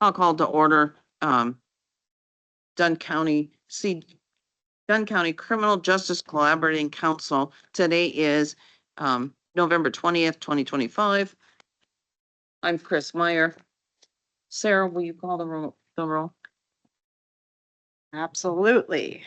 I'll call to order, Dunn County Criminal Justice Collaborating Council. Today is, November 20th, 2025. I'm Chris Meyer. Sarah, will you call the roll? Absolutely.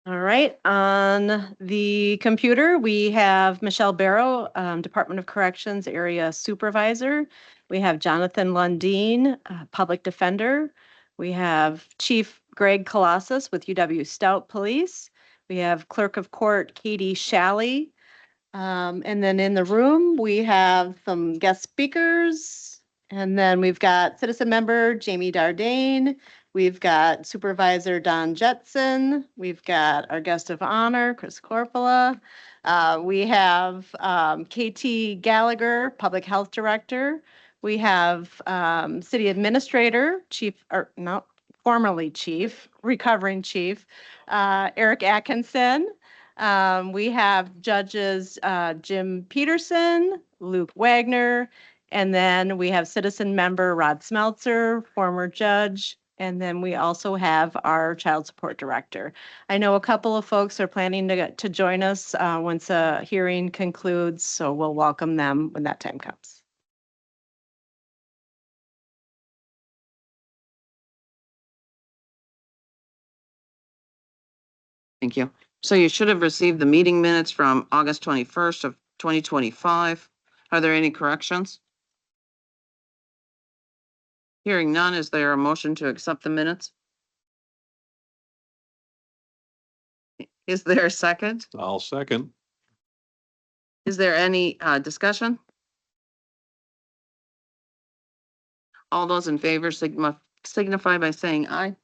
All right, on the computer, we have Michelle Barrow, Department of Corrections Area Supervisor. We have Jonathan Lundeen, Public Defender. We have Chief Greg Colossus with UW Stout Police. We have Clerk of Court Katie Shalley. And then in the room, we have some guest speakers. And then we've got citizen member Jamie Dardane. We've got Supervisor Don Jetson. We've got our guest of honor, Chris Corpola. We have KT Gallagher, Public Health Director. We have City Administrator, formerly Chief, recovering Chief, Eric Atkinson. We have judges Jim Peterson, Luke Wagner, and then we have citizen member Rod Smeltzer, former judge. And then we also have our child support director. I know a couple of folks are planning to join us once a hearing concludes, so we'll welcome them when that time comes. Thank you. So you should have received the meeting minutes from August 21st of 2025. Are there any corrections? Hearing none, is there a motion to accept the minutes? Is there a second? I'll second. Is there any discussion? All those in favor signify by saying aye.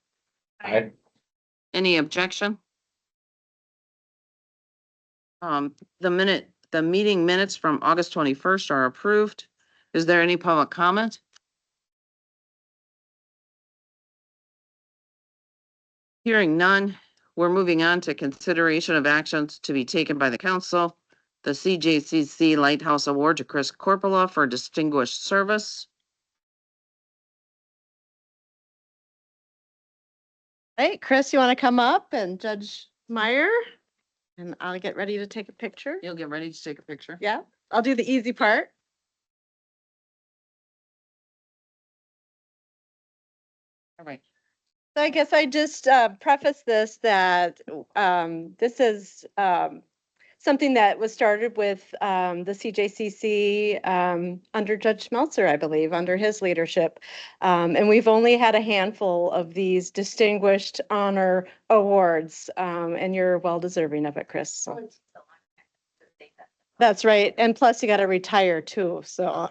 Aye. Any objection? The meeting minutes from August 21st are approved. Is there any public comment? Hearing none, we're moving on to consideration of actions to be taken by the council. The CJCC Lighthouse Award to Chris Corpola for distinguished service. Hey, Chris, you want to come up and Judge Meyer? And I'll get ready to take a picture. You'll get ready to take a picture. Yeah, I'll do the easy part. All right. So I guess I just preface this that this is something that was started with the CJCC under Judge Schmelzer, I believe, under his leadership. And we've only had a handful of these distinguished honor awards, and you're well deserving of it, Chris. So. That's right. And plus you got to retire too, so.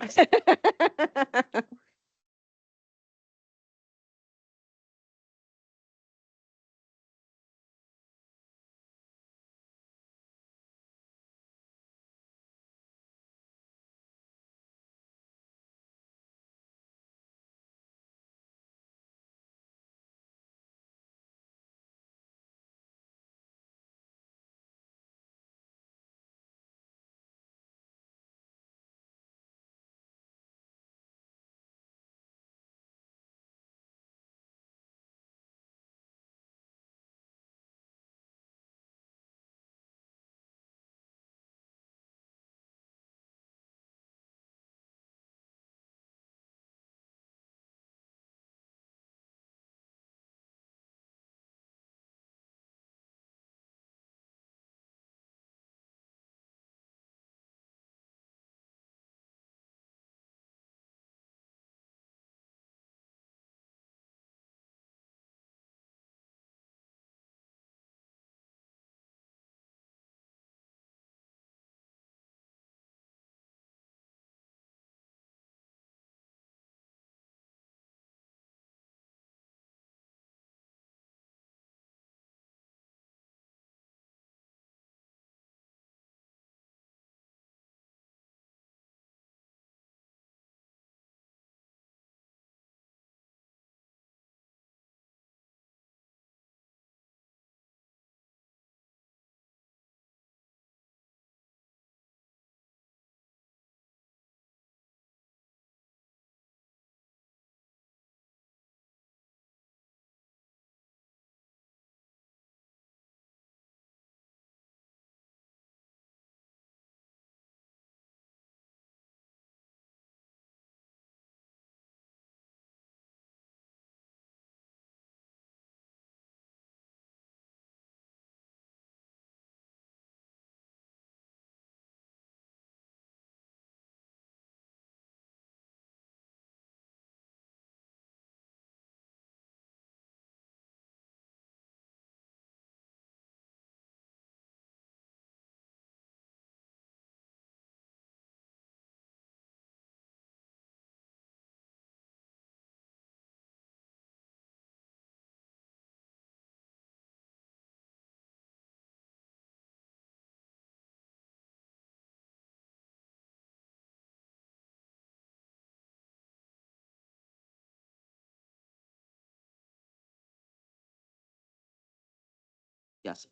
Yes.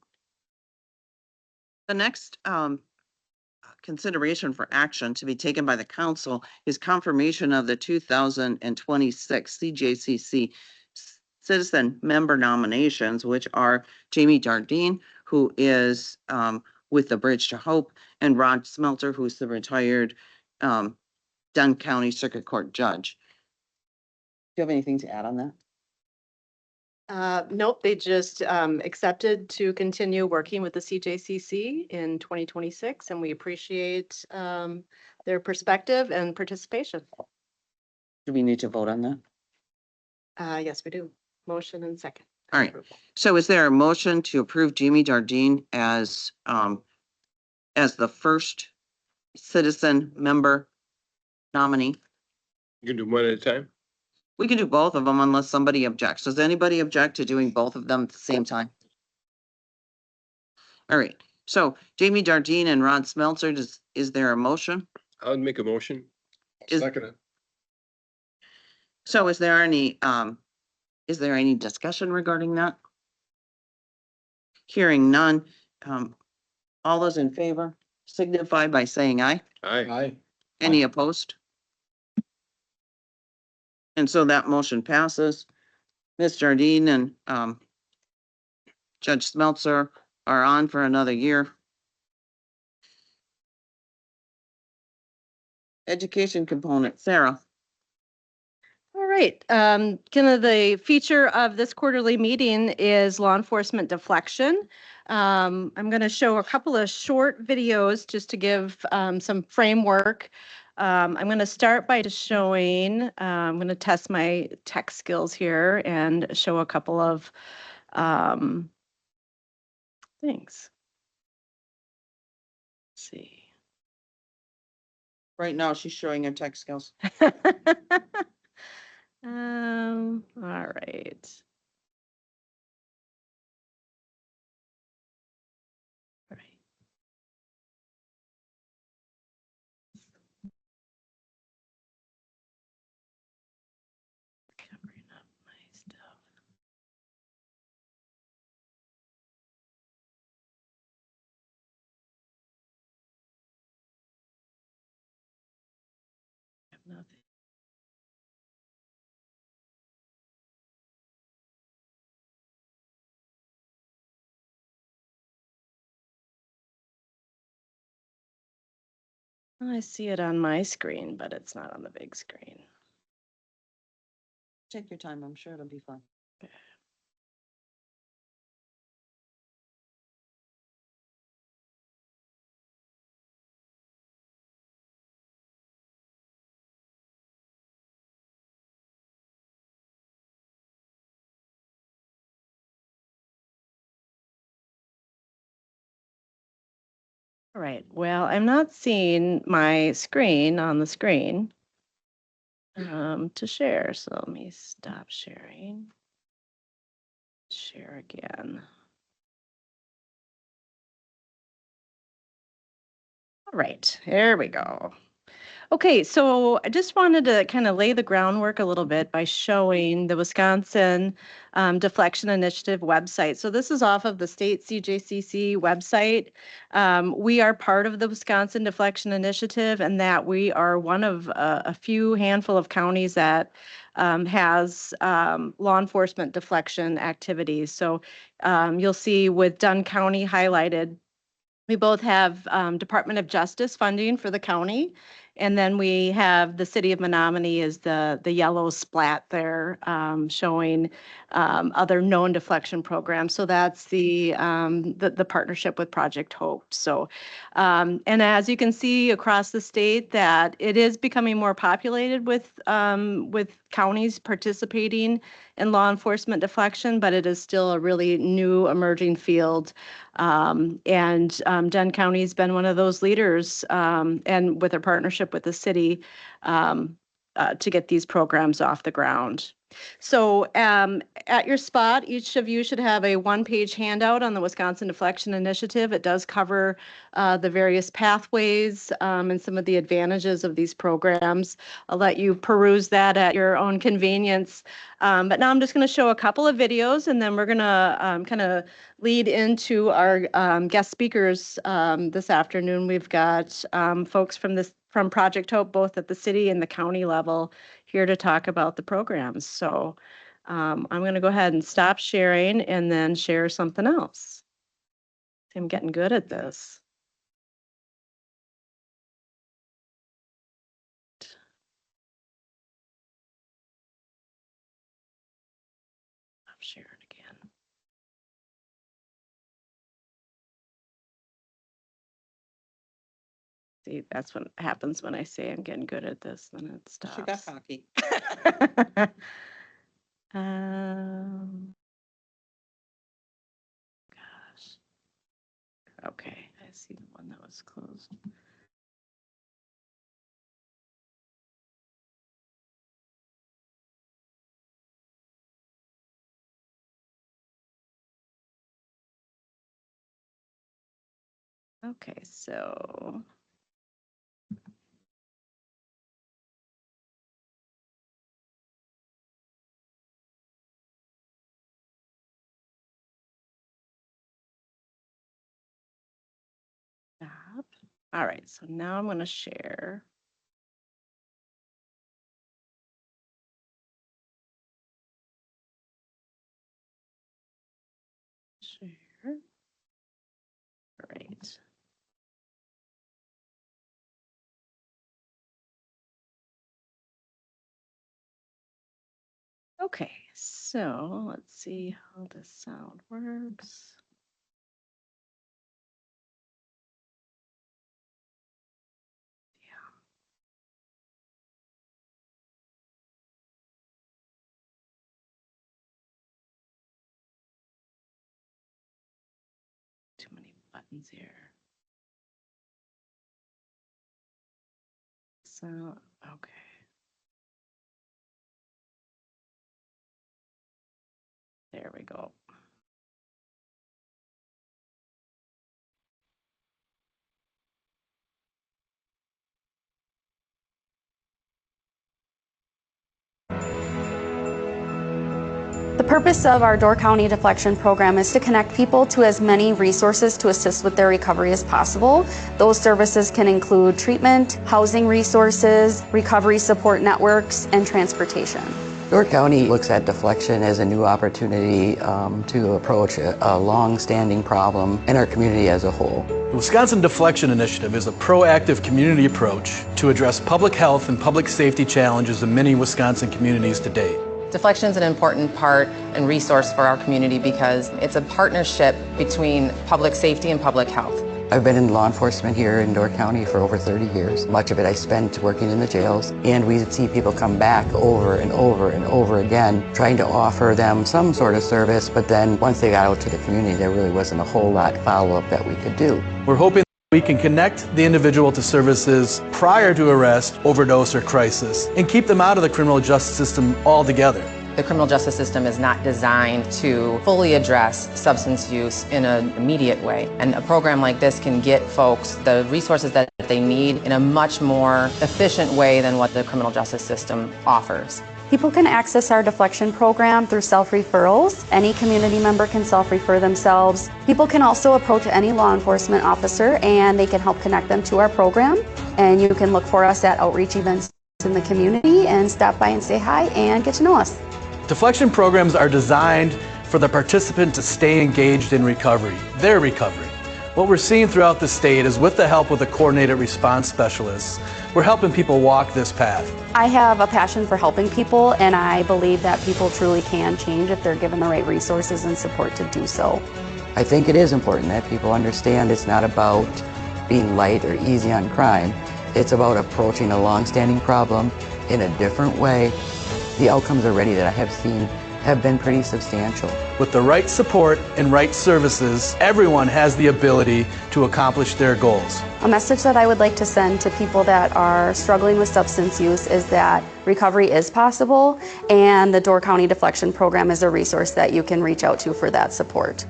The next consideration for action to be taken by the council is confirmation of the 2026 CJCC citizen member nominations, which are Jamie Jardine, who is with the Bridge to Hope, and Rod Smelter, who's the retired Dunn County Circuit Court Judge. Do you have anything to add on that? Nope, they just accepted to continue working with the CJCC in 2026, and we appreciate their perspective and participation. Do we need to vote on that? Yes, we do. Motion and second. All right. So is there a motion to approve Jamie Jardine as the first citizen member nominee? You can do one at a time? We can do both of them unless somebody objects. Does anybody object to doing both of them at the same time? All right. So Jamie Jardine and Rod Smeltzer, is there a motion? I would make a motion. Is- Second it. So is there any discussion regarding that? Hearing none. All those in favor signify by saying aye. Aye. Any opposed? And so that motion passes. Ms. Jardine and Judge Smeltzer are on for another year. Education component, Sarah. All right, kind of the feature of this quarterly meeting is law enforcement deflection. I'm going to show a couple of short videos just to give some framework. I'm going to start by just showing, I'm going to test my tech skills here and show a couple of things. Let's see. Right now, she's showing her tech skills. All right. All right. Covering up my stuff. I have nothing. I see it on my screen, but it's not on the big screen. Take your time. I'm sure it'll be fun. All right, well, I'm not seeing my screen on the screen to share, so let me stop sharing. Share again. All right, there we go. Okay, so I just wanted to kind of lay the groundwork a little bit by showing the Wisconsin Deflection Initiative website. So this is off of the state CJCC website. We are part of the Wisconsin Deflection Initiative, and that we are one of a few handful of counties that has law enforcement deflection activities. So you'll see with Dunn County highlighted, we both have Department of Justice funding for the county, and then we have the city of Menominee is the yellow splat there, showing other known deflection programs. So that's the partnership with Project Hope. So, and as you can see across the state, that it is becoming more populated with counties participating in law enforcement deflection, but it is still a really new emerging field. And Dunn County has been one of those leaders, and with a partnership with the city to get these programs off the ground. So at your spot, each of you should have a one-page handout on the Wisconsin Deflection Initiative. It does cover the various pathways and some of the advantages of these programs. I'll let you peruse that at your own convenience. But now I'm just going to show a couple of videos, and then we're going to kind of lead into our guest speakers this afternoon. We've got folks from Project Hope, both at the city and the county level, here to talk about the programs. So I'm going to go ahead and stop sharing and then share something else. I'm getting good at this. Stop sharing again. See, that's what happens when I say I'm getting good at this, then it stops. She got cocky. Gosh. Okay, I see the one that was closed. Okay, so stop. All right, so now I'm going to share. Share. All right. Okay, so let's see how this sound works. Too many buttons here. So, okay. There we go. The purpose of our Door County Deflection Program is to connect people to as many resources to assist with their recovery as possible. Those services can include treatment, housing resources, recovery support networks, and transportation. Door County looks at deflection as a new opportunity to approach a long-standing problem in our community as a whole. The Wisconsin Deflection Initiative is a proactive community approach to address public health and public safety challenges in many Wisconsin communities to date. Deflection is an important part and resource for our community because it's a partnership between public safety and public health. I've been in law enforcement here in Door County for over 30 years. Much of it I spent working in the jails, and we see people come back over and over and over again, trying to offer them some sort of service, but then once they got out to the community, there really wasn't a whole lot follow-up that we could do. We're hoping we can connect the individual to services prior to arrest, overdose, or crisis, and keep them out of the criminal justice system altogether. The criminal justice system is not designed to fully address substance use in an immediate way. And a program like this can get folks the resources that they need in a much more efficient way than what the criminal justice system offers. People can access our deflection program through self-referrals. Any community member can self-refer themselves. People can also approach any law enforcement officer and they can help connect them to our program. And you can look for us at outreach events in the community and stop by and say hi and get to know us. Deflection programs are designed for the participant to stay engaged in recovery, their recovery. What we're seeing throughout the state is with the help of the coordinated response specialists, we're helping people walk this path. I have a passion for helping people, and I believe that people truly can change if they're given the right resources and support to do so. I think it is important that people understand it's not about being light or easy on crime. It's about approaching a long-standing problem in a different way. The outcomes already that I have seen have been pretty substantial. With the right support and right services, everyone has the ability to accomplish their goals. A message that I would like to send to people that are struggling with substance use is that recovery is possible, and the Door County Deflection Program is a resource that you can reach out to for that support.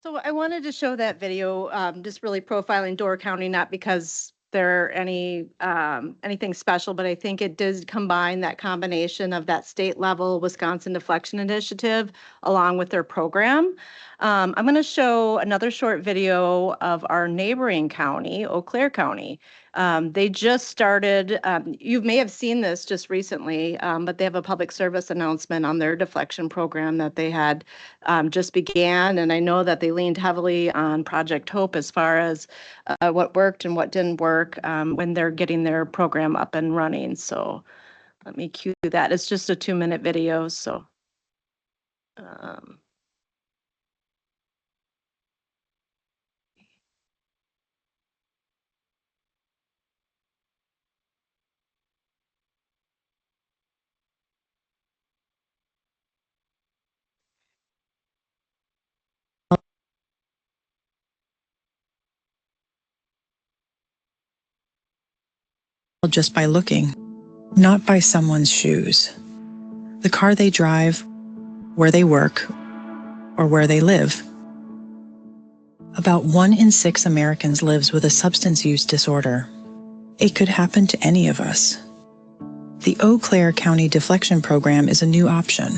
So I wanted to show that video, just really profiling Door County, not because they're anything special, but I think it does combine that combination of that state level Wisconsin Deflection Initiative along with their program. I'm going to show another short video of our neighboring county, Eau Claire County. They just started, you may have seen this just recently, but they have a public service announcement on their deflection program that they had just began. And I know that they leaned heavily on Project Hope as far as what worked and what didn't work when they're getting their program up and running. So let me cue that. It's just a 2-minute video. So. Just by looking, not by someone's shoes. The car they drive, where they work, or where they live. About 1 in 6 Americans lives with a substance use disorder. It could happen to any of us. The Eau Claire County Deflection Program is a new option,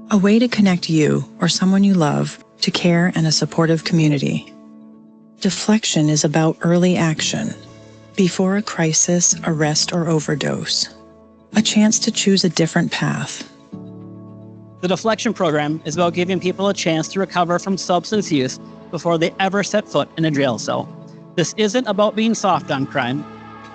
a way to connect you or someone you love to care and a supportive community. Deflection is about early action, before a crisis, arrest, or overdose. A chance to choose a different path. The Deflection Program is about giving people a chance to recover from substance use before they ever set foot in a jail cell. This isn't about being soft on crime.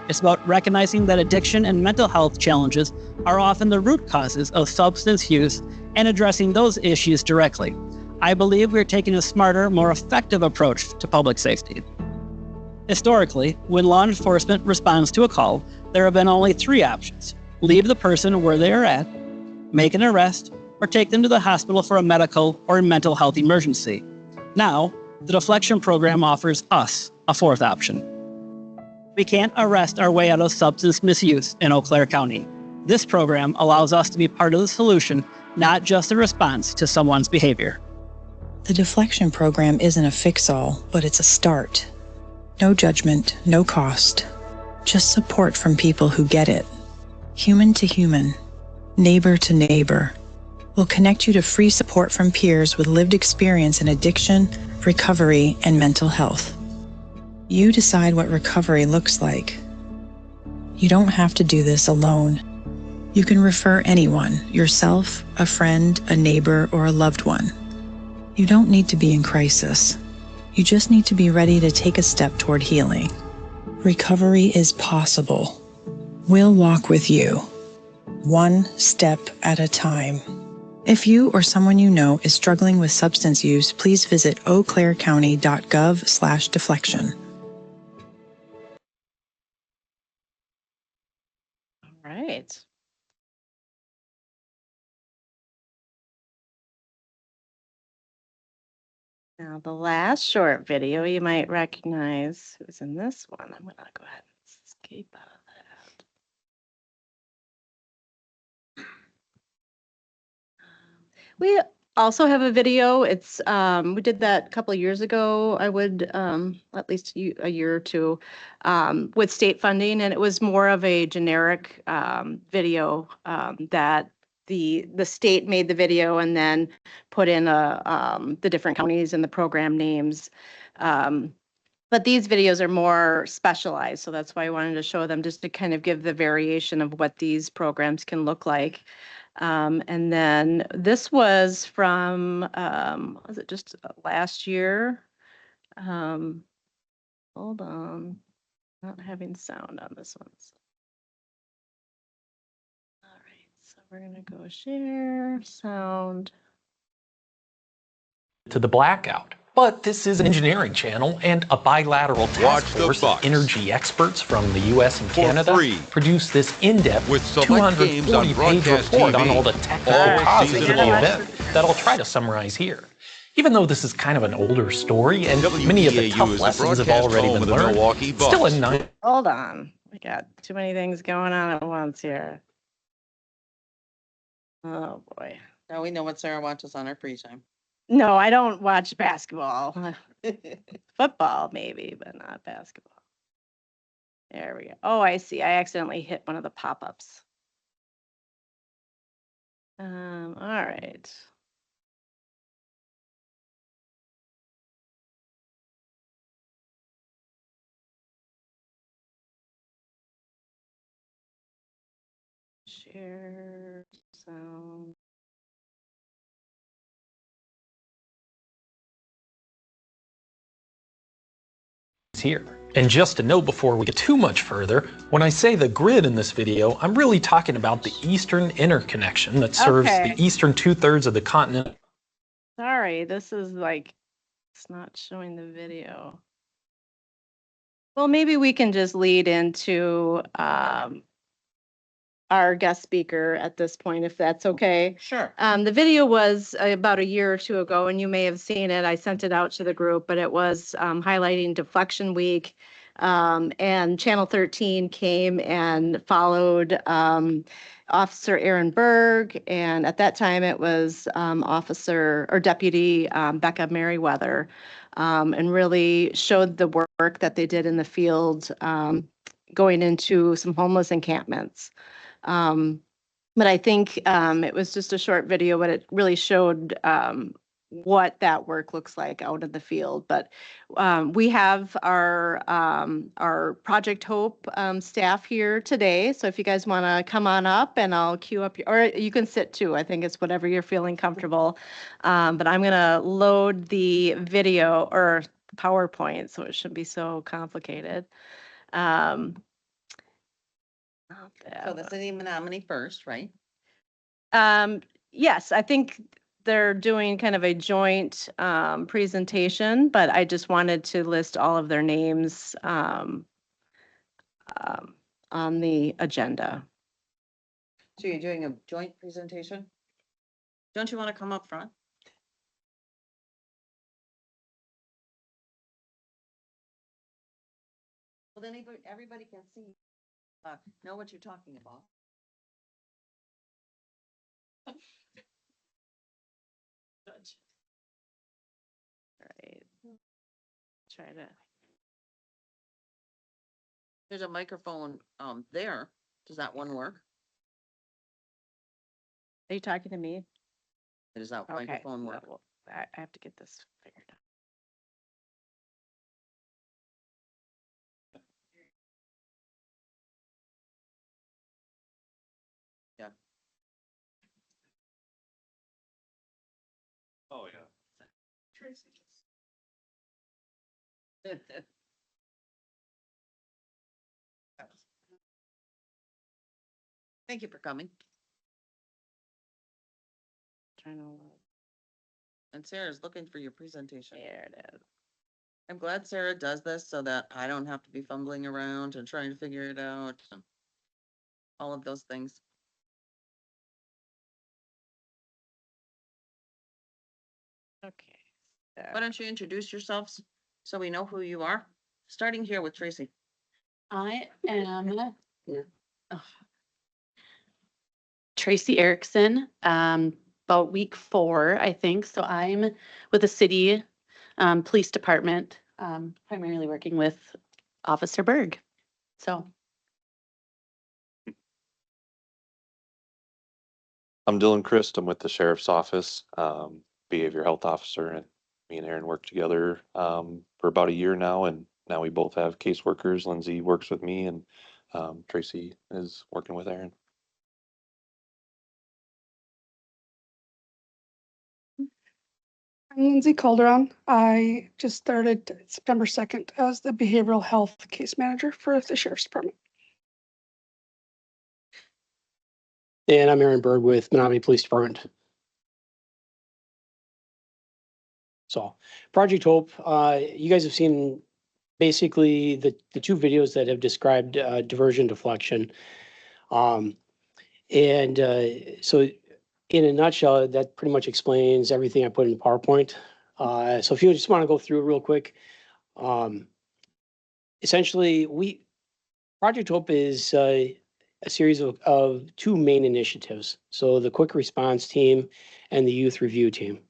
It's about recognizing that addiction and mental health challenges are often the root causes of substance use and addressing those issues directly. I believe we're taking a smarter, more effective approach to public safety. Historically, when law enforcement responds to a call, there have been only 3 options: leave the person where they are at, make an arrest, or take them to the hospital for a medical or mental health emergency. Now, the Deflection Program offers us a 4th option. We can't arrest our way out of substance misuse in Eau Claire County. This program allows us to be part of the solution, not just a response to someone's behavior. The Deflection Program isn't a fix-all, but it's a start. No judgment, no cost, just support from people who get it. Human to human, neighbor to neighbor. We'll connect you to free support from peers with lived experience in addiction, recovery, and mental health. You decide what recovery looks like. You don't have to do this alone. You can refer anyone, yourself, a friend, a neighbor, or a loved one. You don't need to be in crisis. You just need to be ready to take a step toward healing. Recovery is possible. We'll walk with you, one step at a time. If you or someone you know is struggling with substance use, please visit eauclairecounty.gov/deflection. All right. Now, the last short video you might recognize who's in this one. I'm going to go ahead and escape out of that. We also have a video. It's we did that a couple of years ago. I would at least a year or two with state funding, and it was more of a generic video that the state made the video and then put in the different counties and the program names. But these videos are more specialized, so that's why I wanted to show them, just to kind of give the variation of what these programs can look like. And then this was from, was it just last year? Hold on, not having sound on this one. All right, so we're gonna go share sound. To the blackout. But this is an engineering channel, and a bilateral task force of energy experts from the US and Canada produced this in-depth 240-page report on all the technical causes of the event that I'll try to summarize here. Even though this is kind of an older story and many of the tough lessons have already been learned, it's still a nice... Hold on. We got too many things going on at once here. Oh, boy. Now we know what Sarah watches on her free time. No, I don't watch basketball. Football, maybe, but not basketball. There we go. Oh, I see. I accidentally hit one of the pop-ups. All right. Share sound. here. And just to note before we get too much further, when I say the grid in this video, I'm really talking about the eastern interconnection that serves the eastern 2/3 of the continent. Sorry, this is like, it's not showing the video. Well, maybe we can just lead into our guest speaker at this point, if that's okay. Sure. The video was about a year or two ago, and you may have seen it. I sent it out to the group, but it was highlighting Deflection Week. And Channel 13 came and followed Officer Aaron Berg, and at that time it was Officer or Deputy Becca Merriweather, and really showed the work that they did in the field, going into some homeless encampments. But I think it was just a short video, but it really showed what that work looks like out in the field. But we have our Project Hope staff here today. So if you guys want to come on up, and I'll queue up, or you can sit too. I think it's whatever you're feeling comfortable. But I'm going to load the video or PowerPoint, so it shouldn't be so complicated. So the city Menominee first, right? Yes, I think they're doing kind of a joint presentation, but I just wanted to list all of their names on the agenda. So you're doing a joint presentation? Don't you want to come up front? Well, then everybody can see, know what you're talking about. Right. Try to. There's a microphone there. Does that one work? Are you talking to me? Does that Okay. microphone work? Well, I have to get this figured out. Yeah. Oh, yeah. Thank you for coming. Trying to load. And Sarah's looking for your presentation. There it is. I'm glad Sarah does this so that I don't have to be fumbling around and trying to figure it out. And all of those things. Okay. Why don't you introduce yourselves so we know who you are? Starting here with Tracy. I am Tracy Erickson, about week 4, I think. So I'm with the city police department, primarily working with Officer Berg. So I'm Dylan Christ. I'm with the sheriff's office, behavior health officer, and me and Aaron work together for about a year now, and now we both have caseworkers. Lindsay works with me, and Tracy is working with Aaron. I'm Lindsay Calderon. I just started September 2nd as the behavioral health case manager for the sheriff's department. And I'm Aaron Berg with Menominee Police Department. So Project Hope, you guys have seen basically the two videos that have described diversion deflection. So in a nutshell, that pretty much explains everything I put in PowerPoint. So if you just want to go through it real quick, essentially, Project Hope is a series of two main initiatives. So the quick response team and the youth review team.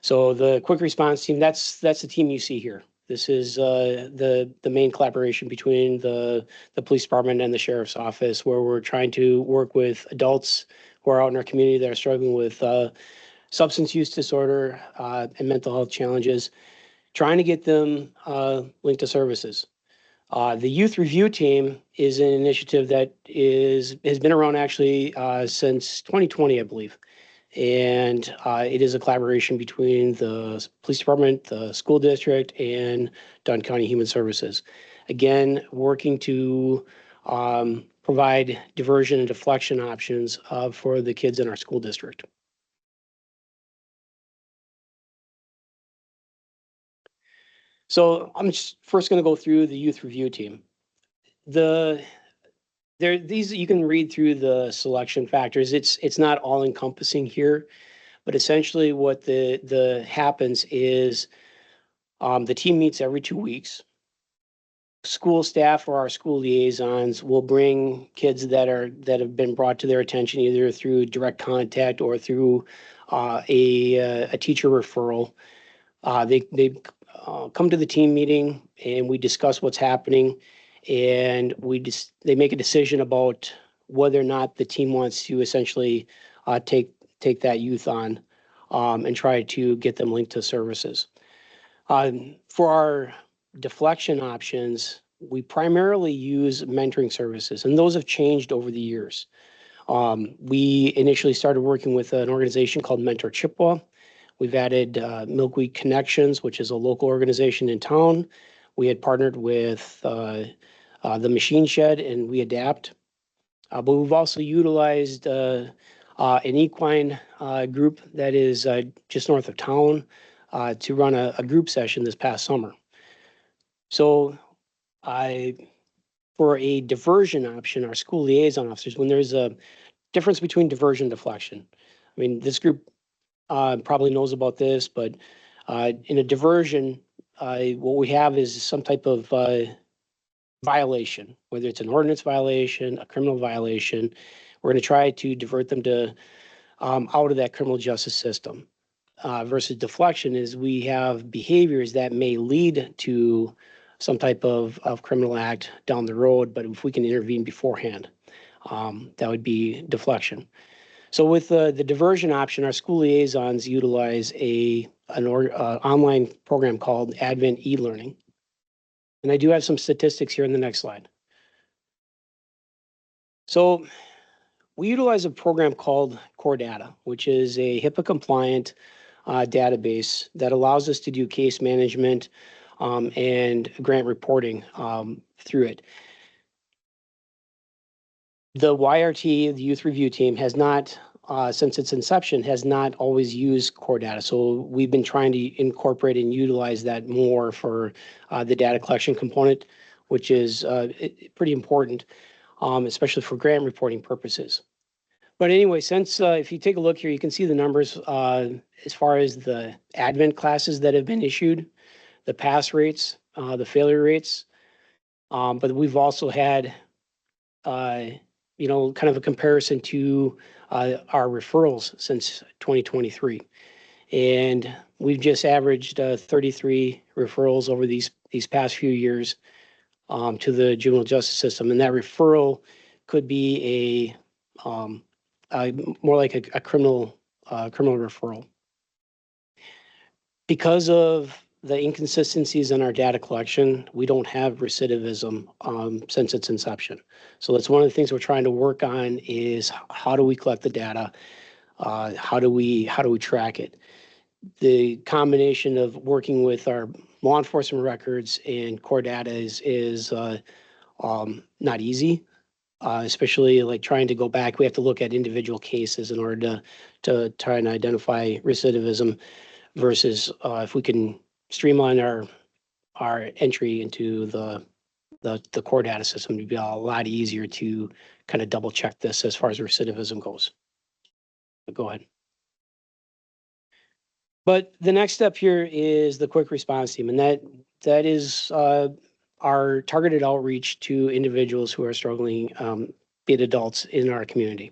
So the quick response team, that's the team you see here. This is the main collaboration between the police department and the sheriff's office, where we're trying to work with adults who are out in our community that are struggling with substance use disorder and mental health challenges, trying to get them linked to services. The youth review team is an initiative that has been around actually since 2020, I believe. And it is a collaboration between the police department, the school district, and Dunn County Human Services. Again, working to provide diversion and deflection options for the kids in our school district. So I'm just first going to go through the youth review team. These you can read through the selection factors. It's not all encompassing here, but essentially what the happens is the team meets every 2 weeks. School staff or our school liaisons will bring kids that have been brought to their attention either through direct contact or through a teacher referral. They come to the team meeting and we discuss what's happening, and they make a decision about whether or not the team wants to essentially take that youth on and try to get them linked to services. For our deflection options, we primarily use mentoring services, and those have changed over the years. We initially started working with an organization called Mentor Chippewa. We've added Milkweed Connections, which is a local organization in town. We had partnered with the Machine Shed and We Adapt. But we've also utilized an equine group that is just north of town to run a group session this past summer. So for a diversion option, our school liaison officers, when there's a difference between diversion and deflection, I mean, this group probably knows about this, but in a diversion, what we have is some type of violation, whether it's an ordinance violation, a criminal violation. We're going to try to divert them to out of that criminal justice system. Versus deflection is we have behaviors that may lead to some type of criminal act down the road, but if we can intervene beforehand, that would be deflection. So with the diversion option, our school liaisons utilize an online program called Advent e-learning. And I do have some statistics here in the next slide. So we utilize a program called Core Data, which is a HIPAA compliant database that allows us to do case management and grant reporting through it. The YRT, the youth review team, has not, since its inception, has not always used core data. So we've been trying to incorporate and utilize that more for the data collection component, which is pretty important, especially for grant reporting purposes. But anyway, since if you take a look here, you can see the numbers as far as the advent classes that have been issued, the pass rates, the failure rates. But we've also had kind of a comparison to our referrals since 2023. And we've just averaged 33 referrals over these past few years to the juvenile justice system. And that referral could be more like a criminal referral. Because of the inconsistencies in our data collection, we don't have recidivism since its inception. So that's one of the things we're trying to work on is how do we collect the data? How do we track it? The combination of working with our law enforcement records and core data is not easy, especially like trying to go back. We have to look at individual cases in order to try and identify recidivism. versus if we can streamline our entry into the core data system, to be a lot easier to kind of double check this as far as recidivism goes. But go ahead. But the next step here is the quick response team, and that is our targeted outreach to individuals who are struggling, be it adults in our community.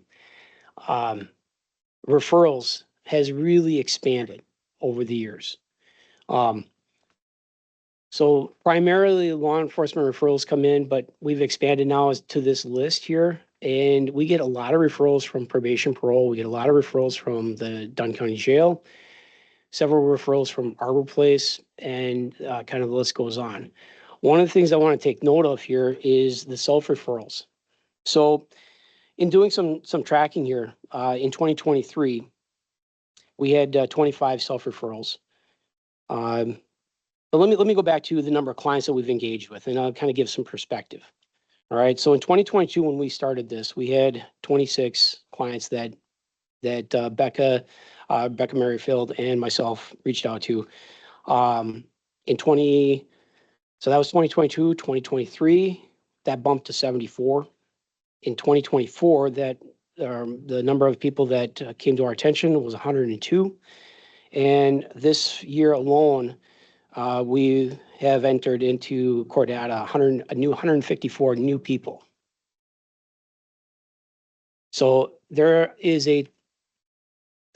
Referrals has really expanded over the years. So primarily law enforcement referrals come in, but we've expanded now to this list here. And we get a lot of referrals from probation parole. We get a lot of referrals from the Dunn County Jail, several referrals from Arbor Place, and kind of the list goes on. One of the things I want to take note of here is the self-referrals. So in doing some tracking here, in 2023, we had 25 self-referrals. But let me go back to the number of clients that we've engaged with, and I'll kind of give some perspective. All right, so in 2022, when we started this, we had 26 clients that Becca Merrifield and myself reached out to. So that was 2022, 2023, that bumped to 74. In 2024, that the number of people that came to our attention was 102. And this year alone, we have entered into core data 154 new people. So there is to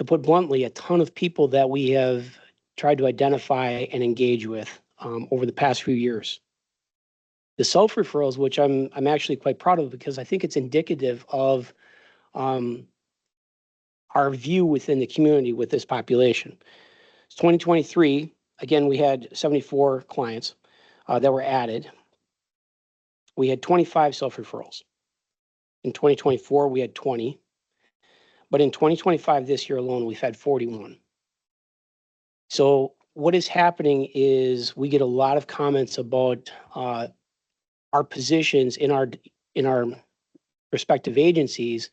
put bluntly, a ton of people that we have tried to identify and engage with over the past few years. The self-referrals, which I'm actually quite proud of because I think it's indicative of our view within the community with this population. It's 2023. Again, we had 74 clients that were added. We had 25 self-referrals. In 2024, we had 20. But in 2025, this year alone, we've had 41. So what is happening is we get a lot of comments about our positions in our respective agencies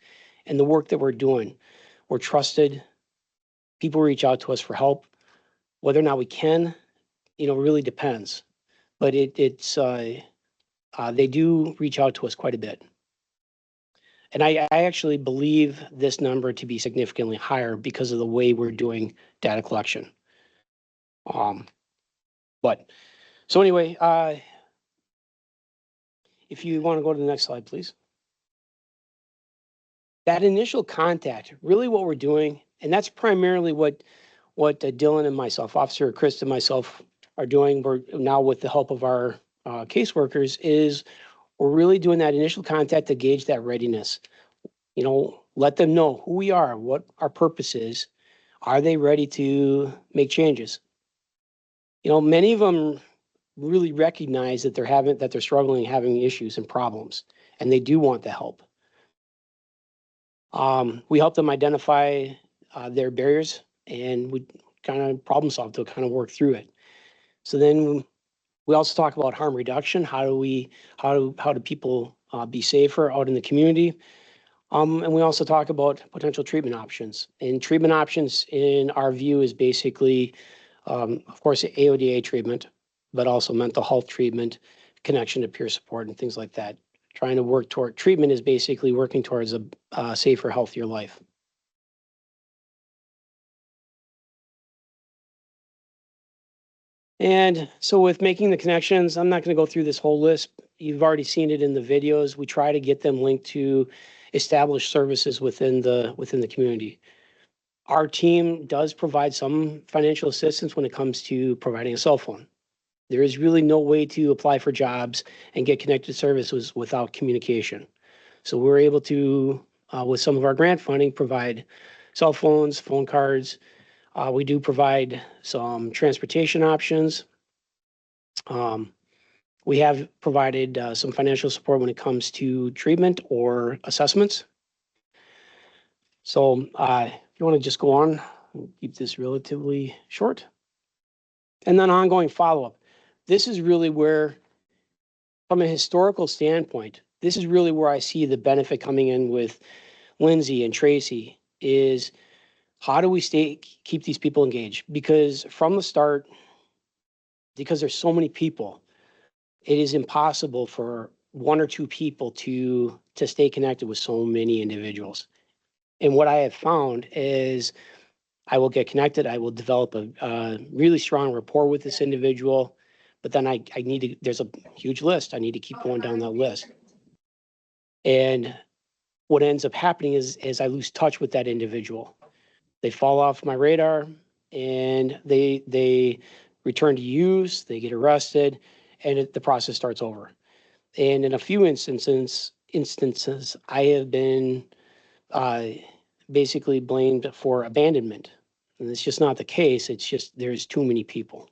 and the work that we're doing. We're trusted. People reach out to us for help. Whether or not we can, really depends. But they do reach out to us quite a bit. And I actually believe this number to be significantly higher because of the way we're doing data collection. So anyway, if you want to go to the next slide, please. That initial contact, really what we're doing, and that's primarily what Dylan and myself, Officer Chris and myself are doing. We're now with the help of our caseworkers is we're really doing that initial contact to gauge that readiness. Let them know who we are, what our purpose is. Are they ready to make changes? Many of them really recognize that they're struggling, having issues and problems, and they do want the help. We help them identify their barriers, and we kind of problem solve to kind of work through it. So then we also talk about harm reduction. How do people be safer out in the community? And we also talk about potential treatment options. And treatment options, in our view, is basically, of course, AODA treatment, but also mental health treatment, connection to peer support, and things like that. Trying to work toward treatment is basically working towards a safer, healthier life. And so with making the connections, I'm not going to go through this whole list. You've already seen it in the videos. We try to get them linked to established services within the community. Our team does provide some financial assistance when it comes to providing a cell phone. There is really no way to apply for jobs and get connected services without communication. So we're able to, with some of our grant funding, provide cell phones, phone cards. We do provide some transportation options. We have provided some financial support when it comes to treatment or assessments. So if you want to just go on, keep this relatively short. And then ongoing follow-up. This is really where, from a historical standpoint, this is really where I see the benefit coming in with Lindsay and Tracy is How do we keep these people engaged? Because from the start, because there's so many people, it is impossible for one or two people to stay connected with so many individuals. And what I have found is I will get connected. I will develop a really strong rapport with this individual, but then I need to, there's a huge list. I need to keep going down that list. And what ends up happening is I lose touch with that individual. They fall off my radar and they return to use, they get arrested, and the process starts over. And in a few instances, I have been basically blamed for abandonment. And it's just not the case. It's just there's too many people.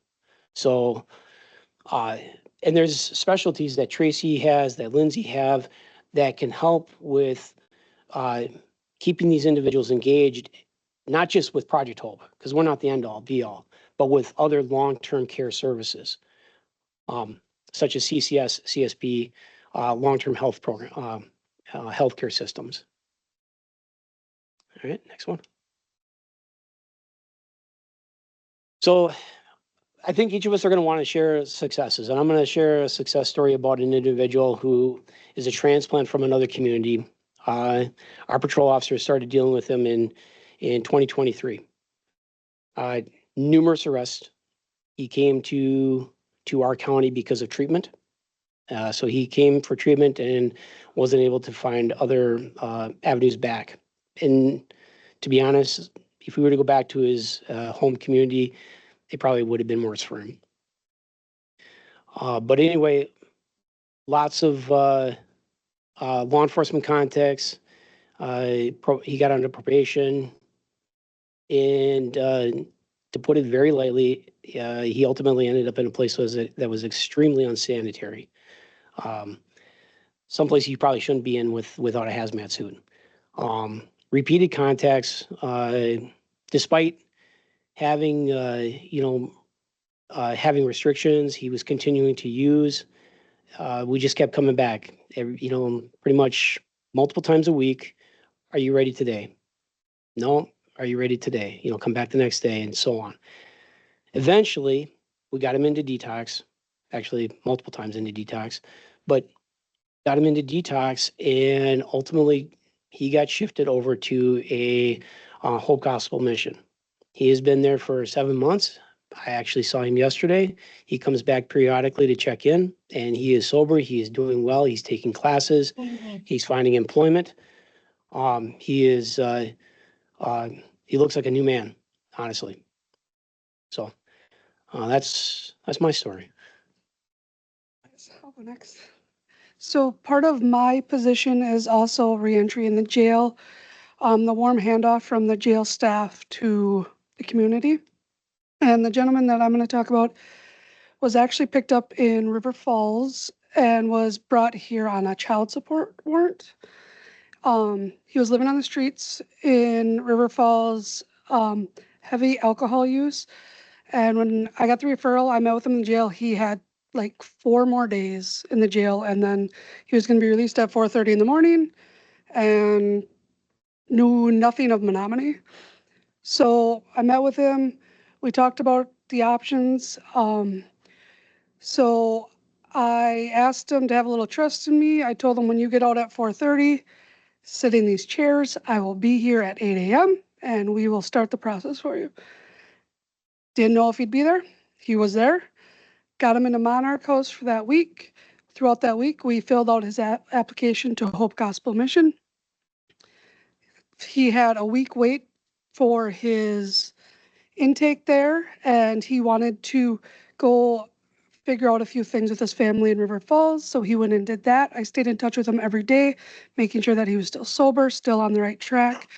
So, and there's specialties that Tracy has, that Lindsay have, that can help with keeping these individuals engaged, not just with Project Hope, because we're not the end all be all, but with other long-term care services, such as CCS, CSP, long-term health program, healthcare systems. All right, next one. So I think each of us are going to want to share successes, and I'm going to share a success story about an individual who is a transplant from another community. Our patrol officer started dealing with him in 2023. Numerous arrests. He came to our county because of treatment. So he came for treatment and wasn't able to find other avenues back. And to be honest, if we were to go back to his home community, it probably would have been worse for him. But anyway, lots of law enforcement contacts. He got under probation. And to put it very lightly, he ultimately ended up in a place that was extremely unsanitary. Someplace you probably shouldn't be in without a hazmat suit. Repeated contacts, despite having, having restrictions, he was continuing to use. We just kept coming back, pretty much multiple times a week. Are you ready today? No. Are you ready today? Come back the next day, and so on. Eventually, we got him into detox, actually multiple times into detox, but got him into detox, and ultimately he got shifted over to a Hope Gospel mission. He has been there for 7 months. I actually saw him yesterday. He comes back periodically to check in, and he is sober. He is doing well. He's taking classes. He's finding employment. He looks like a new man, honestly. So that's my story. I'll go next. So part of my position is also reentry in the jail, the warm handoff from the jail staff to the community. And the gentleman that I'm going to talk about was actually picked up in River Falls and was brought here on a child support warrant. He was living on the streets in River Falls, heavy alcohol use. And when I got the referral, I met with him in jail. He had like 4 more days in the jail, and then he was going to be released at 4:30 in the morning and knew nothing of Menominee. So I met with him. We talked about the options. So I asked him to have a little trust in me. I told him, when you get out at 4:30, sit in these chairs. I will be here at 8 a.m. and we will start the process for you. Didn't know if he'd be there. He was there. Got him into Monarch House for that week. Throughout that week, we filled out his application to Hope Gospel Mission. He had a week wait for his intake there, and he wanted to go figure out a few things with his family in River Falls, so he went and did that. I stayed in touch with him every day, making sure that he was still sober, still on the right track.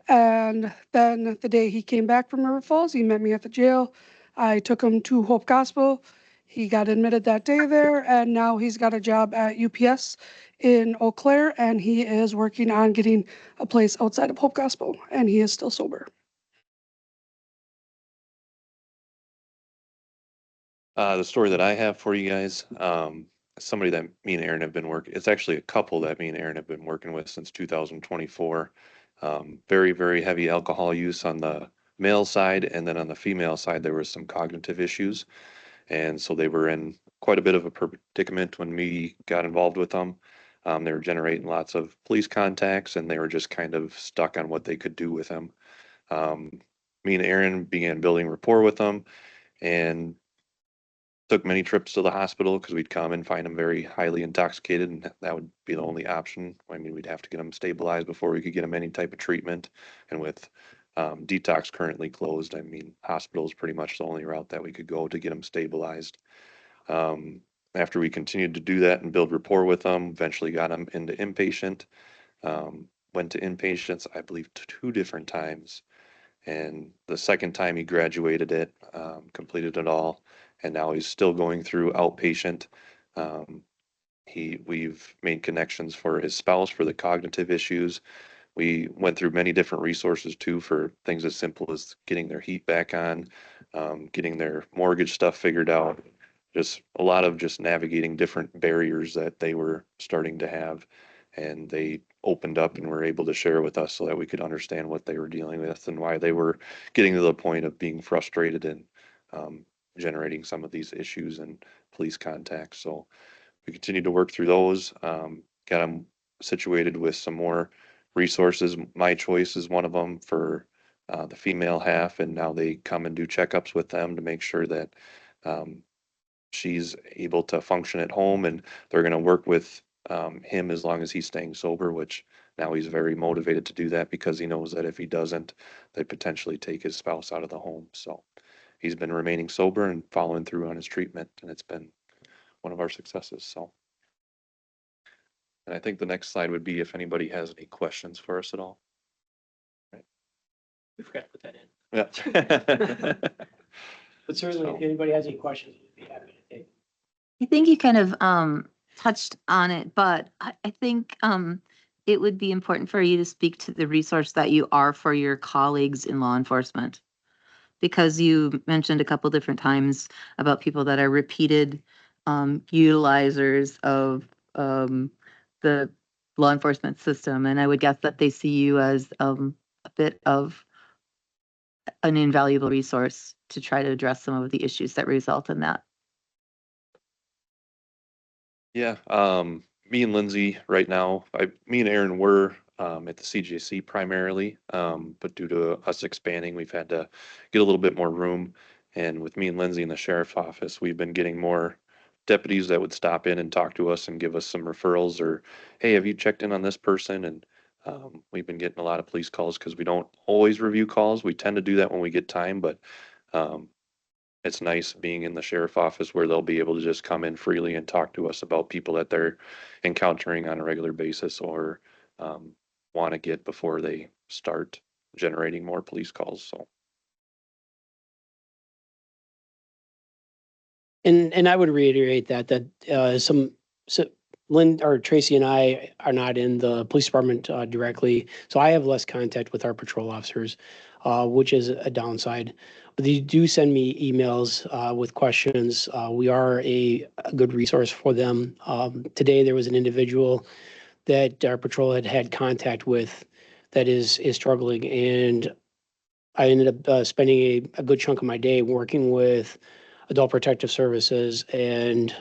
And then the day he came back from River Falls, he met me at the jail. I took him to Hope Gospel. He got admitted that day there, and now he's got a job at UPS in Eau Claire, and he is working on getting a place outside of Hope Gospel, and he is still sober. The story that I have for you guys, somebody that me and Aaron have been working, it's actually a couple that me and Aaron have been working with since 2024. Very, very heavy alcohol use on the male side, and then on the female side, there was some cognitive issues. And so they were in quite a bit of a predicament when we got involved with them. They were generating lots of police contacts, and they were just kind of stuck on what they could do with them. Me and Aaron began building rapport with them and took many trips to the hospital because we'd come and find them very highly intoxicated, and that would be the only option. I mean, we'd have to get them stabilized before we could get them any type of treatment. And with detox currently closed, I mean, hospital is pretty much the only route that we could go to get them stabilized. After we continued to do that and build rapport with them, eventually got them into inpatient. Went to inpatients, I believe, 2 different times. And the second time he graduated it, completed it all, and now he's still going through outpatient. We've made connections for his spouse for the cognitive issues. We went through many different resources too for things as simple as getting their heat back on, getting their mortgage stuff figured out. Just a lot of just navigating different barriers that they were starting to have, and they opened up and were able to share with us so that we could understand what they were dealing with and why they were getting to the point of being frustrated and generating some of these issues and police contacts. So we continued to work through those, got them situated with some more resources. My Choice is one of them for the female half, and now they come and do checkups with them to make sure that she's able to function at home, and they're going to work with him as long as he's staying sober, which now he's very motivated to do that because he knows that if he doesn't, they potentially take his spouse out of the home. So he's been remaining sober and following through on his treatment, and it's been one of our successes. So, and I think the next slide would be if anybody has any questions for us at all. Right. We forgot to put that in. Yeah. But certainly, if anybody has any questions, we'd be happy to take. I think you kind of touched on it, but I think it would be important for you to speak to the resource that you are for your colleagues in law enforcement. Because you mentioned a couple different times about people that are repeated utilizers of the law enforcement system. And I would guess that they see you as a bit of an invaluable resource to try to address some of the issues that result in that. Yeah, me and Lindsay right now, me and Aaron were at the CJC primarily, but due to us expanding, we've had to get a little bit more room. And with me and Lindsay in the sheriff's office, we've been getting more deputies that would stop in and talk to us and give us some referrals or, hey, have you checked in on this person? And we've been getting a lot of police calls because we don't always review calls. We tend to do that when we get time, but it's nice being in the sheriff's office where they'll be able to just come in freely and talk to us about people that they're encountering on a regular basis or want to get before they start generating more police calls. So. And I would reiterate that Lynn or Tracy and I are not in the police department directly, so I have less contact with our patrol officers, which is a downside. But they do send me emails with questions. We are a good resource for them. Today there was an individual that our patrol had contact with that is struggling, and I ended up spending a good chunk of my day working with Adult Protective Services and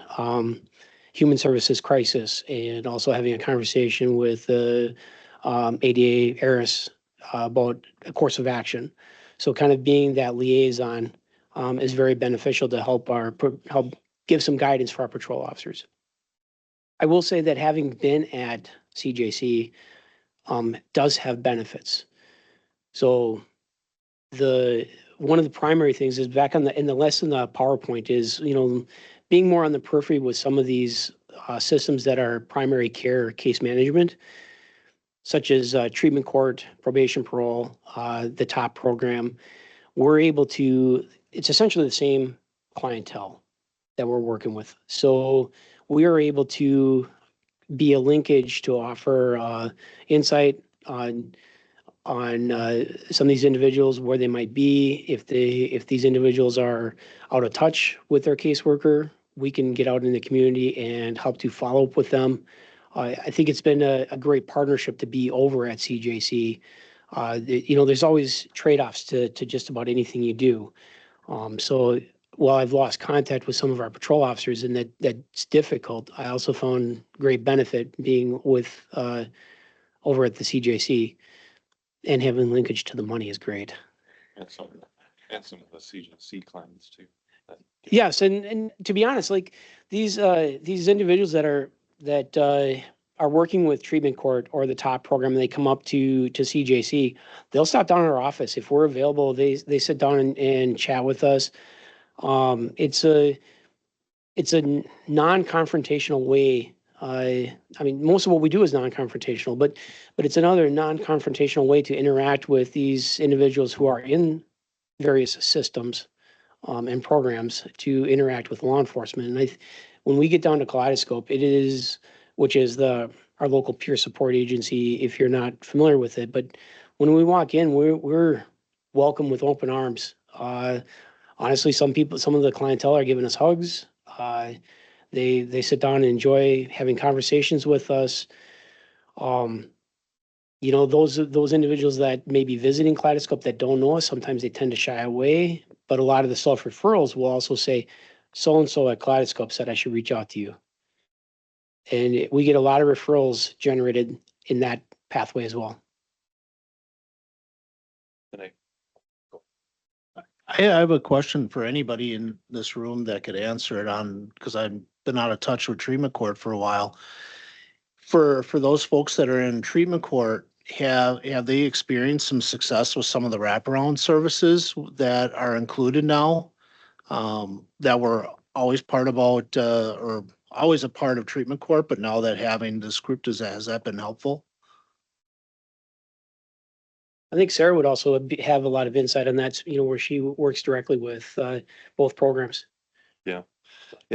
Human Services Crisis, and also having a conversation with the ADA ARIS about a course of action. So kind of being that liaison is very beneficial to help give some guidance for our patrol officers. I will say that having been at CJC does have benefits. So one of the primary things is back in the lesson, the PowerPoint is, being more on the periphery with some of these systems that are primary care case management, such as treatment court, probation, parole, the TOP program. It's essentially the same clientele that we're working with. So we are able to be a linkage to offer insight on some of these individuals, where they might be. If these individuals are out of touch with their caseworker, we can get out in the community and help to follow up with them. I think it's been a great partnership to be over at CJC there's always trade-offs to just about anything you do. So while I've lost contact with some of our patrol officers and that's difficult, I also found great benefit being with over at the CJC, and having linkage to the money is great. And some of the CJC clients too. Yes, and to be honest, like these individuals that are working with treatment court or the top program, and they come up to CJC, they'll stop down in our office if we're available. They sit down and chat with us. It's a non-confrontational way. I mean, most of what we do is non-confrontational, but it's another non-confrontational way to interact with these individuals who are in various systems and programs to interact with law enforcement. And when we get down to Kaleidoscope, which is our local peer support agency, if you're not familiar with it, but when we walk in, we're welcome with open arms. Honestly, some of the clientele are giving us hugs. They sit down and enjoy having conversations with us. Those individuals that may be visiting Kaleidoscope that don't know us, sometimes they tend to shy away. But a lot of the self-referrals will also say, so-and-so at Kaleidoscope said I should reach out to you. And we get a lot of referrals generated in that pathway as well. I have a question for anybody in this room that could answer it because I've been out of touch with treatment court for a while. For those folks that are in treatment court, have they experienced some success with some of the wraparound services that are included now, that were always always a part of treatment court, but now that having this group, has that been helpful? I think Sarah would also have a lot of insight on that, where she works directly with both programs. Yeah.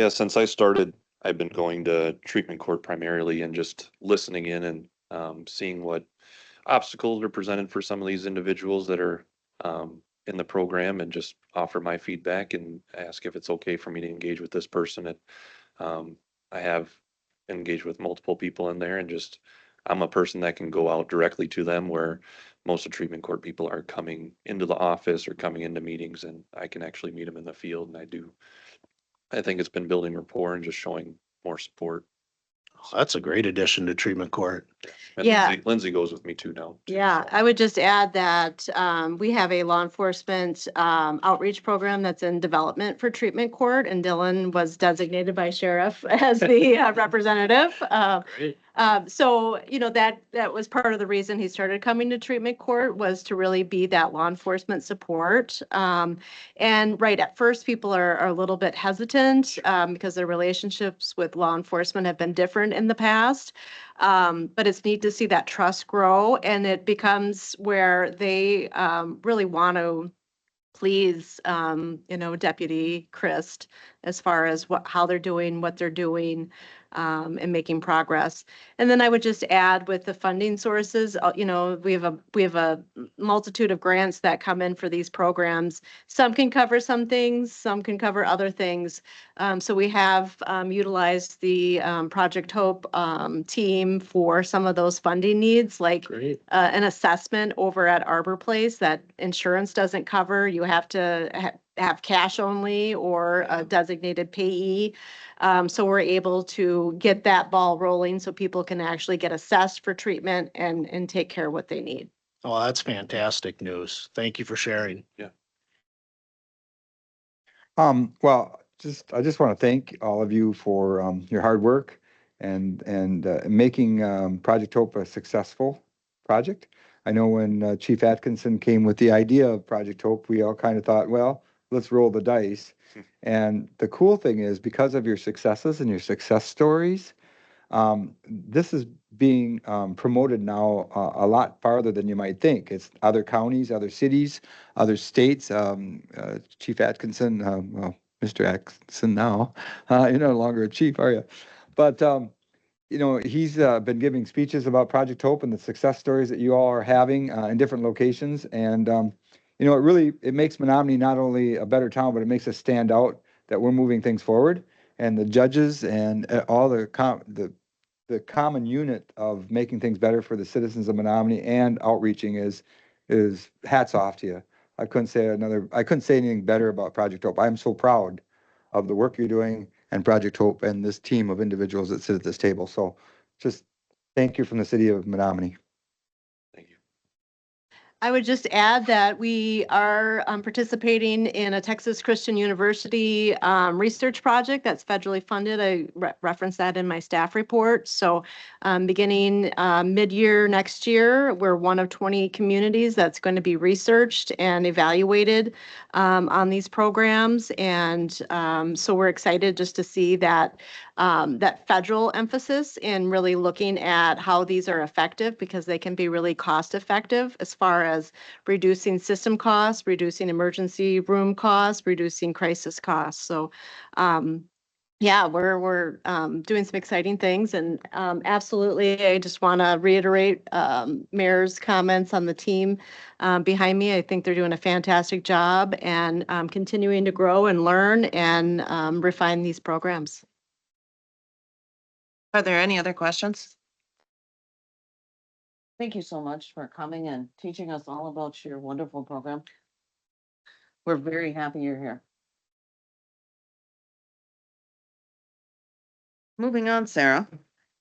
Since I started, I've been going to treatment court primarily and just listening in and seeing what obstacles are presented for some of these individuals that are in the program, and just offer my feedback and ask if it's okay for me to engage with this person. And I have engaged with multiple people in there, and just I'm a person that can go out directly to them, where most of treatment court people are coming into the office or coming into meetings, and I can actually meet them in the field. And I think it's been building rapport and just showing more support. Oh, that's a great addition to treatment court. And Yeah. Lindsay goes with me too now. Yeah, I would just add that we have a law enforcement outreach program that's in development for treatment court, and Dylan was designated by sheriff as the representative. Great. So, that was part of the reason he started coming to treatment court, was to really be that law enforcement support. And right at first, people are a little bit hesitant because their relationships with law enforcement have been different in the past. But it's neat to see that trust grow, and it becomes where they really want to please, Deputy Christ, as far as how they're doing, what they're doing, and making progress. And then I would just add, with the funding sources, we have a multitude of grants that come in for these programs. Some can cover some things, some can cover other things. So we have utilized the Project Hope team for some of those funding needs, like an assessment over at Arbor Place that insurance doesn't cover. You have to have cash only or a designated payee. So we're able to get that ball rolling so people can actually get assessed for treatment and take care of what they need. Oh, that's fantastic news. Thank you for sharing. Yeah. Well, I just want to thank all of you for your hard work and making Project Hope a successful project. I know when Chief Atkinson came with the idea of Project Hope, we all kind of thought, well, let's roll the dice. And the cool thing is, because of your successes and your success stories, this is being promoted now a lot farther than you might think. It's other counties, other cities, other states. Chief Atkinson, well, Mr. Atkinson now, you're no longer a chief, are you? But he's been giving speeches about Project Hope and the success stories that you all are having in different locations. And it makes Menominee not only a better town, but it makes us stand out that we're moving things forward. And the judges and all the common unit of making things better for the citizens of Menominee and outreaching is is hats off to you. I couldn't say anything better about Project Hope. I'm so proud of the work you're doing and Project Hope and this team of individuals that sit at this table. So just thank you from the city of Menominee. I would just add that we are participating in a Texas Christian University research project that's federally funded. I referenced that in my staff report. So beginning mid-year next year, we're one of 20 communities that's going to be researched and evaluated on these programs. And so we're excited just to see that that federal emphasis in really looking at how these are effective, because they can be really cost effective as far as reducing system costs, reducing emergency room costs, reducing crisis costs. So yeah, we're doing some exciting things, and absolutely, I just want to reiterate Mayor's comments on the team behind me. I think they're doing a fantastic job and continuing to grow and learn and refine these programs. Are there any other questions? Thank you so much for coming and teaching us all about your wonderful program. We're very happy you're here. Moving on, Sarah.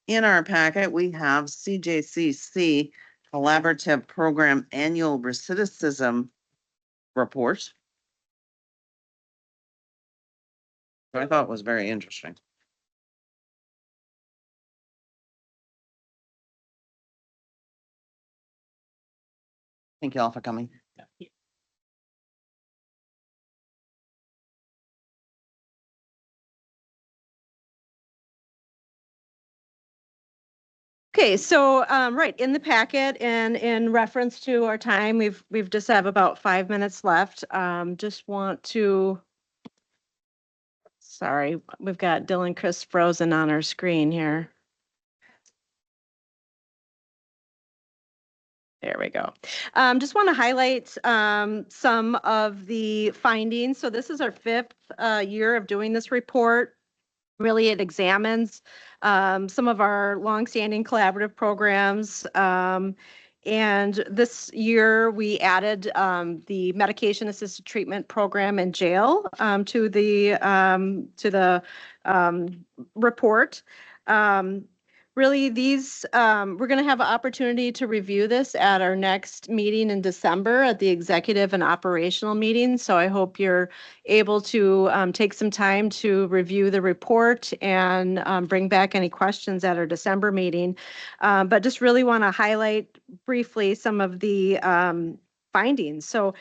In our packet, we have CJCC Collaborative Program Annual Recidivism Report. I thought was very interesting. Thank you all for coming. Okay, so right in the packet and in reference to our time, we've just have about 5 minutes left. Just want to, sorry, we've got Dylan Chris frozen on our screen here. There we go. Just want to highlight some of the findings. So this is our 5th year of doing this report. Really, it examines some of our longstanding collaborative programs. And this year we added the medication assisted treatment program in jail to the report. Really, these, we're going to have an opportunity to review this at our next meeting in December at the executive and operational meeting. So I hope you're able to take some time to review the report and bring back any questions at our December meeting. But just really want to highlight briefly some of the findings. So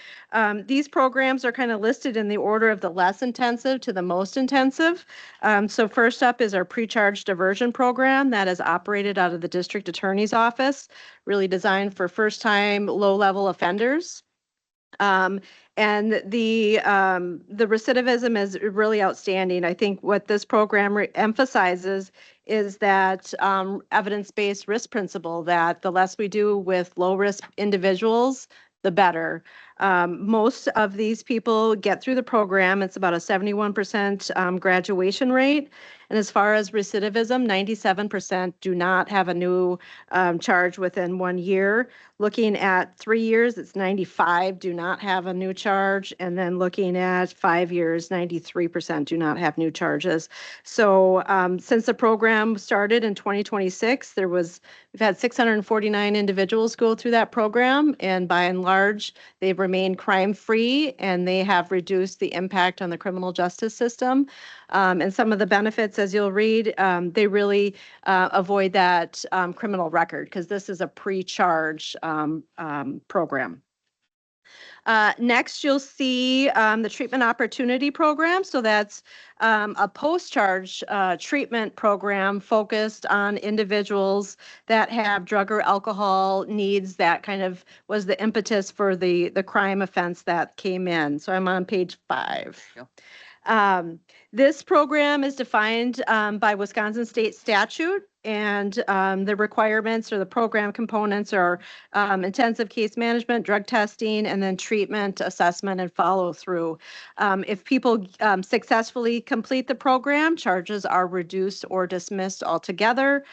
these programs are kind of listed in the order of the less intensive to the most intensive. So first up is our pre-charge diversion program that is operated out of the district attorney's office, really designed for first-time low-level offenders. And the recidivism is really outstanding. I think what this program emphasizes is that evidence-based risk principle, that the less we do with low-risk individuals, the better. Most of these people get through the program. It's about a 71% graduation rate. And as far as recidivism, 97% do not have a new charge within 1 year. Looking at 3 years, it's 95 do not have a new charge. And then looking at 5 years, 93% do not have new charges. So since the program started in 2026, we've had 649 individuals go through that program. And by and large, they've remained crime-free and they have reduced the impact on the criminal justice system. And some of the benefits, as you'll read, they really avoid that criminal record, because this is a pre-charge program. Next, you'll see the treatment opportunity program. So that's a post-charge treatment program focused on individuals that have drug or alcohol needs. That kind of was the impetus for the crime offense that came in. So I'm on page 5. This program is defined by Wisconsin state statute, and the requirements or the program components are intensive case management, drug testing, and then treatment, assessment, and follow through. If people successfully complete the program, charges are reduced or dismissed altogether.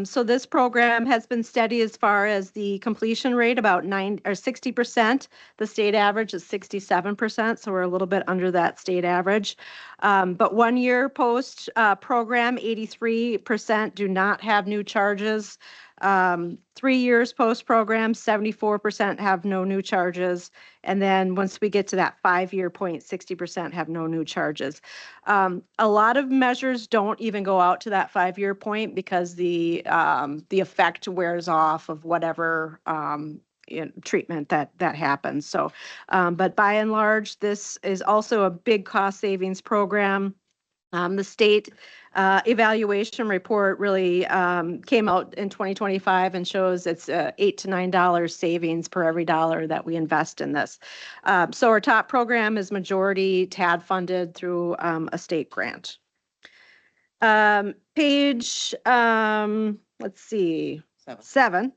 So this program has been steady as far as the completion rate, about 60%. The state average is 67%, so we're a little bit under that state average. But 1 year post program, 83% do not have new charges. 3 years post program, 74% have no new charges. And then once we get to that 5 year point, 60% have no new charges. A lot of measures don't even go out to that 5 year point because the effect wears off of whatever treatment that happens. So, but by and large, this is also a big cost savings program. The state evaluation report really came out in 2025 and shows it's $8 to $9 savings per every dollar that we invest in this. So our top program is majority TAD funded through a state grant. Page, let's see, 7.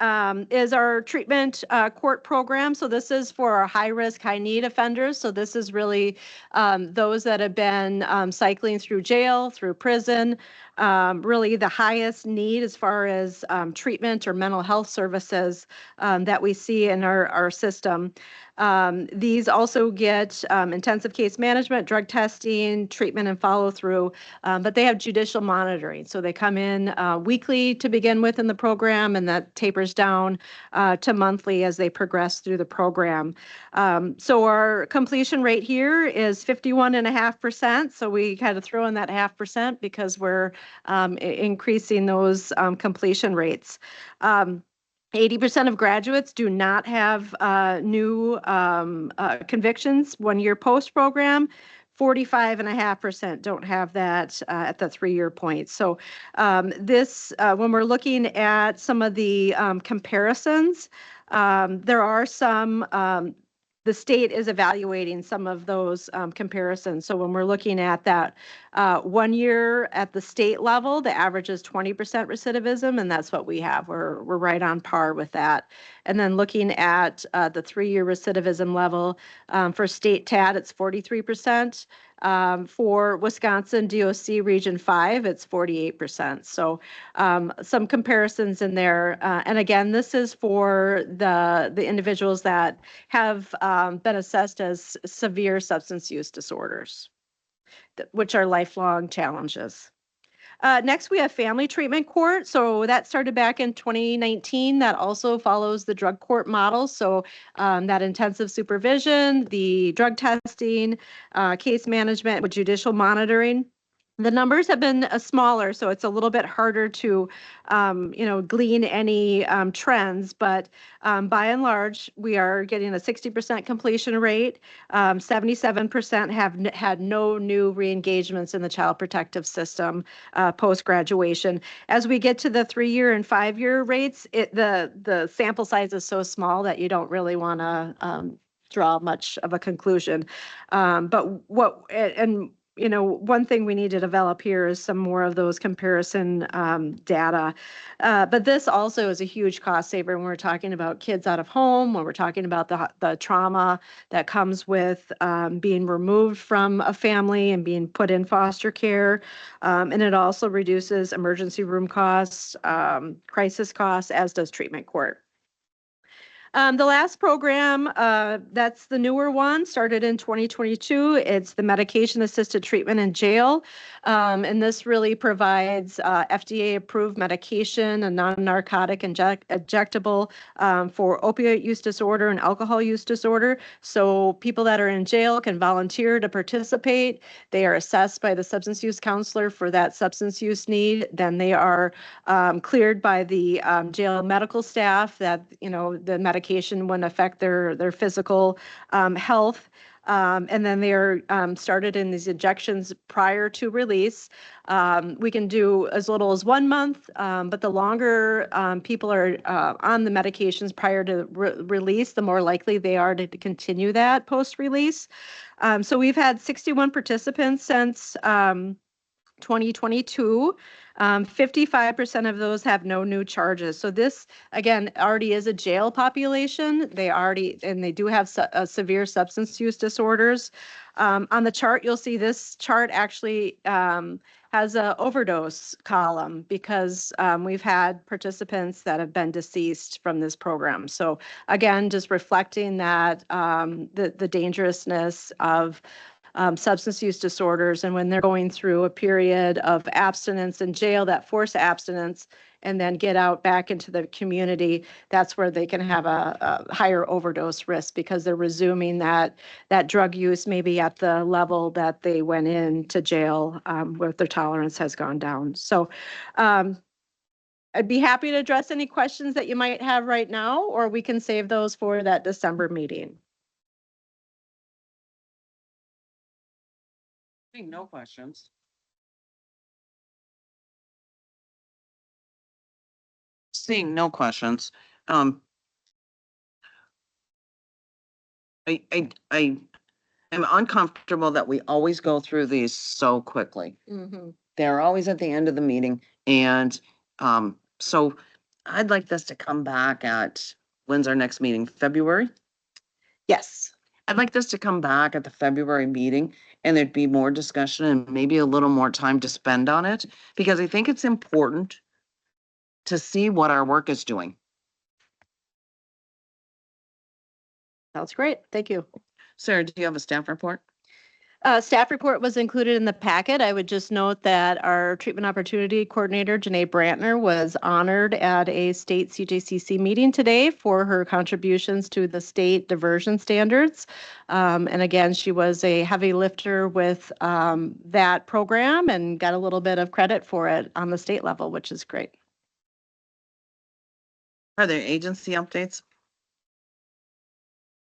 Is our treatment court program. So this is for our high risk, high need offenders. So this is really those that have been cycling through jail, through prison, really the highest need as far as treatment or mental health services that we see in our system. These also get intensive case management, drug testing, treatment, and follow through, but they have judicial monitoring. So they come in weekly to begin with in the program, and that tapers down to monthly as they progress through the program. So our completion rate here is 51.5%. So we kind of throw in that 0.5% because we're increasing those completion rates. 80% of graduates do not have new convictions 1 year post program. 45.5% don't have that at the 3 year point. So this, when we're looking at some of the comparisons, there are some, the state is evaluating some of those comparisons. So when we're looking at that 1 year at the state level, the average is 20% recidivism, and that's what we have. We're right on par with that. And then looking at the 3 year recidivism level, for state TAD, it's 43%. For Wisconsin DOC Region 5, it's 48%. So some comparisons in there. And again, this is for the individuals that have been assessed as severe substance use disorders, which are lifelong challenges. Next, we have family treatment court. So that started back in 2019. That also follows the drug court model. So that intensive supervision, the drug testing, case management with judicial monitoring. The numbers have been smaller, so it's a little bit harder to, glean any trends. But by and large, we are getting a 60% completion rate. 77% have had no new re-engagements in the child protective system post-graduation. As we get to the 3 year and 5 year rates, the sample size is so small that you don't really want to draw much of a conclusion. One thing we need to develop here is some more of those comparison data. But this also is a huge cost saver when we're talking about kids out of home, when we're talking about the trauma that comes with being removed from a family and being put in foster care. And it also reduces emergency room costs, crisis costs, as does treatment court. The last program, that's the newer one, started in 2022. It's the medication-assisted treatment in jail. And this really provides FDA-approved medication, a non-narcotic injectable for opioid use disorder and alcohol use disorder. So people that are in jail can volunteer to participate. They are assessed by the substance use counselor for that substance use need. Then they are cleared by the jail medical staff that, the medication wouldn't affect their physical health. And then they are started in these injections prior to release. We can do as little as 1 month, but the longer people are on the medications prior to release, the more likely they are to continue that post-release. So we've had 61 participants since 2022. 55% of those have no new charges. So this, again, already is a jail population. They do have severe substance use disorders. On the chart, you'll see this chart actually has an overdose column because we've had participants that have been deceased from this program. So again, just reflecting that the dangerousness of substance use disorders, and when they're going through a period of abstinence in jail, that forced abstinence, and then get out back into the community, that's where they can have a higher overdose risk because they're resuming that drug use maybe at the level that they went into jail where their tolerance has gone down. So I'd be happy to address any questions that you might have right now, or we can save those for that December meeting. No questions. Seeing no questions, I am uncomfortable that we always go through these so quickly. They're always at the end of the meeting, and so I'd like this to come back at, when's our next meeting? February? Yes. I'd like this to come back at the February meeting, and there'd be more discussion and maybe a little more time to spend on it, because I think it's important to see what our work is doing. Sounds great. Thank you. Sarah, do you have a staff report? Staff report was included in the packet. I would just note that our treatment opportunity coordinator, Janae Brantner, was honored at a state CJCC meeting today for her contributions to the state diversion standards. And again, she was a heavy lifter with that program and got a little bit of credit for it on the state level, which is great. Are there agency updates?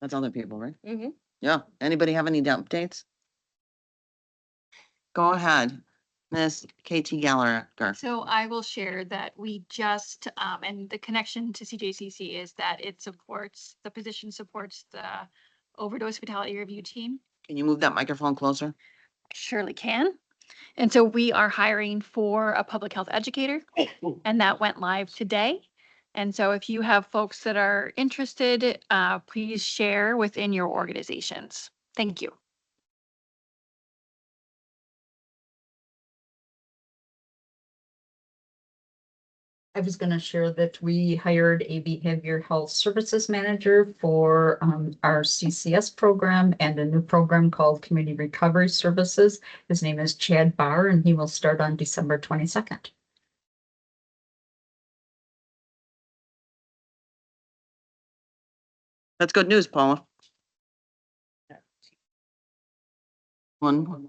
That's other people, right? Yeah. Anybody have any updates? Go ahead, Miss KT Gallagher. So I will share that we just, and the connection to CJCC is that the position supports the overdose fatality review team. Can you move that microphone closer? Surely can. And so we are hiring for a public health educator, and that went live today. And so if you have folks that are interested, please share within your organizations. Thank you. I was going to share that we hired a behavior health services manager for our CCS program and a new program called Community Recovery Services. His name is Chad Barr, and he will start on December 22nd. That's good news, Paula. One.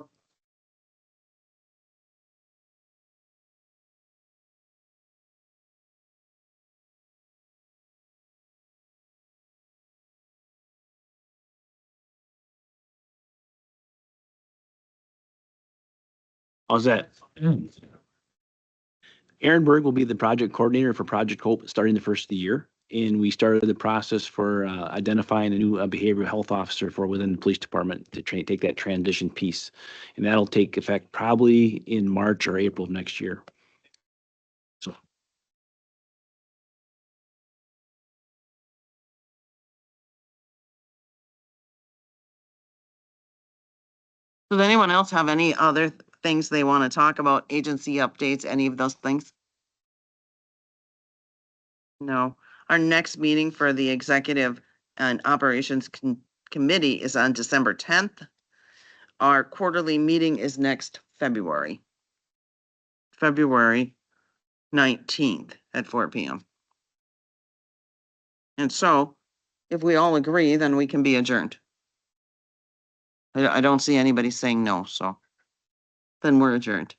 How's that? Aaron Berg will be the project coordinator for Project Hope starting the first of the year. And we started the process for identifying a new behavioral health officer for within the police department to take that transition piece. And that'll take effect probably in March or April of next year. So. Does anyone else have any other things they want to talk about? Agency updates, any of those things? No. Our next meeting for the Executive and Operations Committee is on December 10th. Our quarterly meeting is next February 19th at 4 p.m. And so if we all agree, then we can be adjourned. I don't see anybody saying no, so then we're adjourned.